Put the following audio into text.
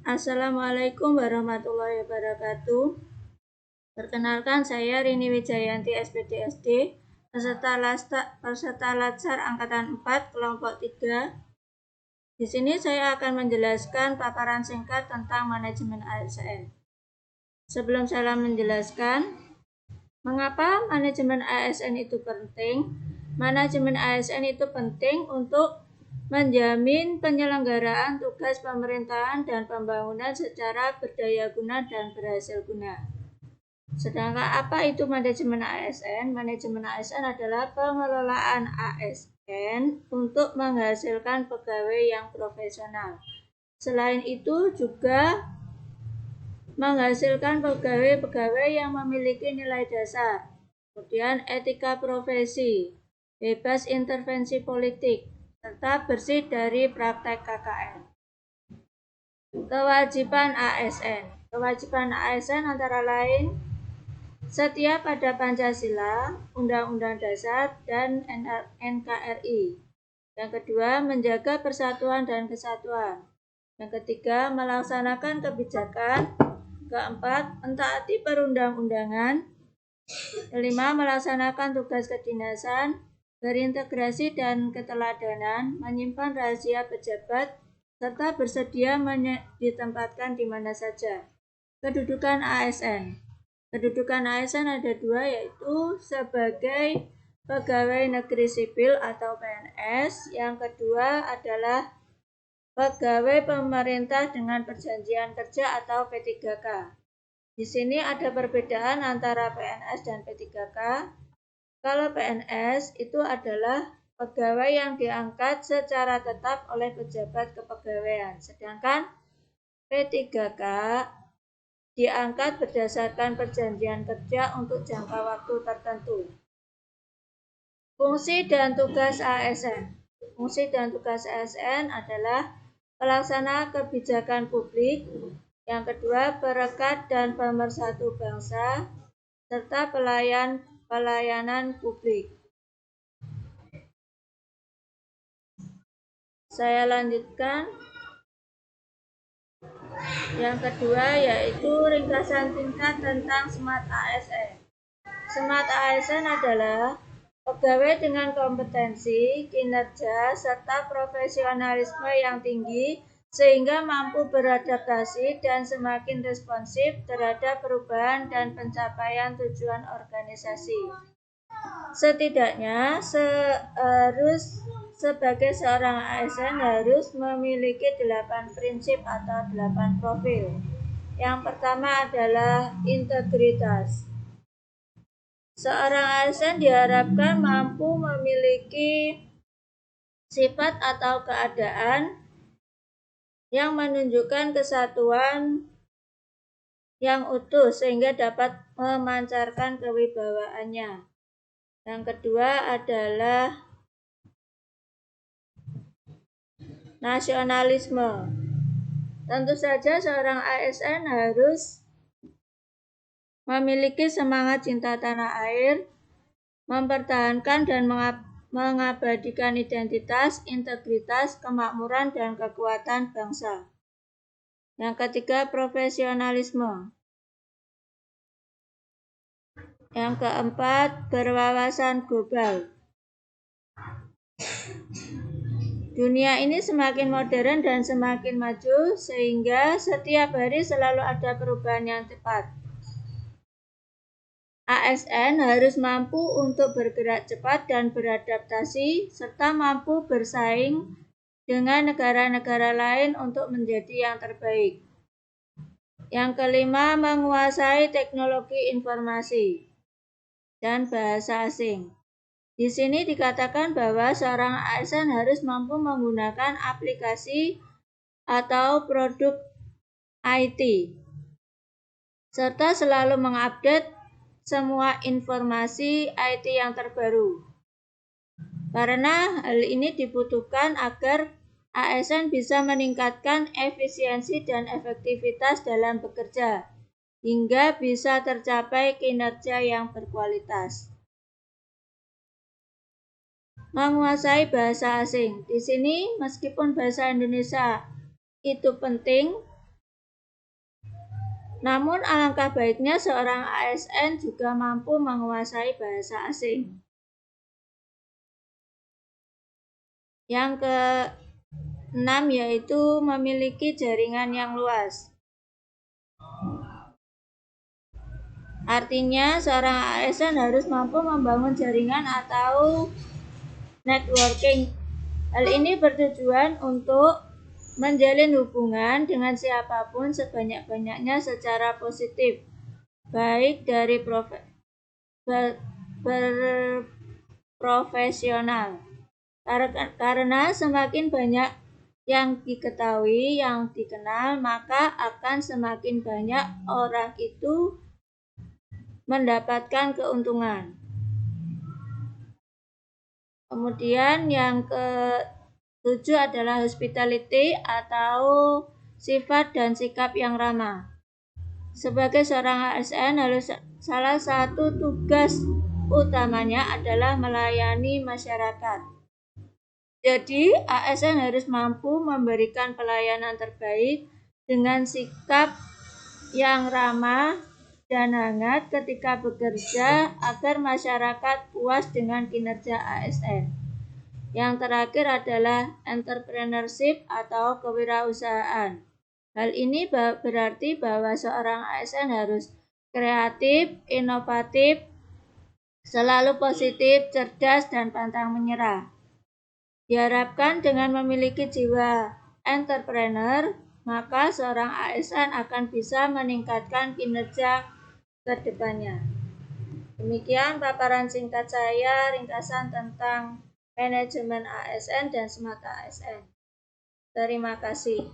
Assalamualaikum warahmatullahi wabarakatuh. Perkenalkan, saya Rini Wijayanti SPDSD, peserta Latsar Angkatan 4 kelompok 3. Di sini saya akan menjelaskan paparan singkat tentang manajemen ASN. Sebelum saya menjelaskan, mengapa manajemen ASN itu penting? Manajemen ASN itu penting untuk menjamin penyelenggaraan tugas pemerintahan dan pembangunan secara berdaya guna dan berhasil guna. Sedangkan apa itu manajemen ASN? Manajemen ASN adalah pengelolaan ASN untuk menghasilkan pegawai yang profesional. Selain itu juga menghasilkan pegawai-pegawai yang memiliki nilai dasar, kemudian etika profesi, bebas intervensi politik, serta bersih dari praktek KKN. Kewajiban ASN. Kewajiban ASN antara lain setia pada Pancasila, Undang-Undang Dasar, dan NKRI. Yang kedua, menjaga persatuan dan kesatuan. Yang ketiga, melaksanakan kebijakan. Keempat, mentaati perundang-undangan. Kelima, melaksanakan tugas kedinasan, berintegrasi dan keteladanan, menyimpan rahasia pejabat, serta bersedia ditempatkan di mana saja. Kedudukan ASN. Kedudukan ASN ada dua, yaitu sebagai pegawai negeri sipil atau PNS. Yang kedua adalah pegawai pemerintah dengan perjanjian kerja atau P3K. Di sini ada perbedaan antara PNS dan P3K. Kalau PNS itu adalah pegawai yang diangkat secara tetap oleh pejabat kepegawaian, sedangkan P3K diangkat berdasarkan perjanjian kerja untuk jangka waktu tertentu. Fungsi dan tugas ASN. Fungsi dan tugas ASN adalah pelaksana kebijakan publik, yang kedua perekat dan pemersatu bangsa, serta pelayanan publik. Saya lanjutkan. Yang kedua yaitu ringkasan singkat tentang SMART ASN. SMART ASN adalah pegawai dengan kompetensi, kinerja, serta profesionalisme yang tinggi sehingga mampu beradaptasi dan semakin responsif terhadap perubahan dan pencapaian tujuan organisasi. Setidaknya sebagai seorang ASN harus memiliki 8 prinsip atau 8 profil. Yang pertama adalah integritas. Seorang ASN diharapkan mampu memiliki sifat atau keadaan yang menunjukkan kesatuan yang utuh sehingga dapat memancarkan kewibawaannya. Yang kedua adalah nasionalisme. Tentu saja seorang ASN harus memiliki semangat cinta tanah air, mempertahankan dan mengabadikan identitas, integritas, kemakmuran, dan kekuatan bangsa. Yang ketiga, profesionalisme. Yang keempat, berwawasan global. Dunia ini semakin modern dan semakin maju, sehingga setiap hari selalu ada perubahan yang cepat. ASN harus mampu untuk bergerak cepat dan beradaptasi, serta mampu bersaing dengan negara-negara lain untuk menjadi yang terbaik. Yang kelima, menguasai teknologi informasi dan bahasa asing. Di sini dikatakan bahwa seorang ASN harus mampu menggunakan aplikasi atau produk IT, serta selalu mengupdate semua informasi IT yang terbaru. Karena hal ini dibutuhkan agar ASN bisa meningkatkan efisiensi dan efektivitas dalam bekerja, hingga bisa tercapai kinerja yang berkualitas. Menguasai bahasa asing. Di sini meskipun bahasa Indonesia itu penting, namun alangkah baiknya seorang ASN juga mampu menguasai bahasa asing. Yang ke-6 yaitu memiliki jaringan yang luas. Artinya seorang ASN harus mampu membangun jaringan atau networking. Hal ini bertujuan untuk menjalin hubungan dengan siapapun sebanyak-banyaknya secara positif, baik dari profesional. Karena semakin banyak yang diketahui, yang dikenal, maka akan semakin banyak orang itu mendapatkan keuntungan. Kemudian yang ke-7 adalah hospitality atau sifat dan sikap yang ramah. Sebagai seorang ASN, salah satu tugas utamanya adalah melayani masyarakat. Jadi, ASN harus mampu memberikan pelayanan terbaik dengan sikap yang ramah dan hangat ketika bekerja agar masyarakat puas dengan kinerja ASN. Yang terakhir adalah entrepreneurship atau kewirausahaan. Hal ini berarti bahwa seorang ASN harus kreatif, inovatif, selalu positif, cerdas, dan pantang menyerah. Diharapkan dengan memiliki jiwa entrepreneur, maka seorang ASN akan bisa meningkatkan kinerja ke depannya. Demikian paparan singkat saya, ringkasan tentang manajemen ASN dan SMART ASN. Terima kasih.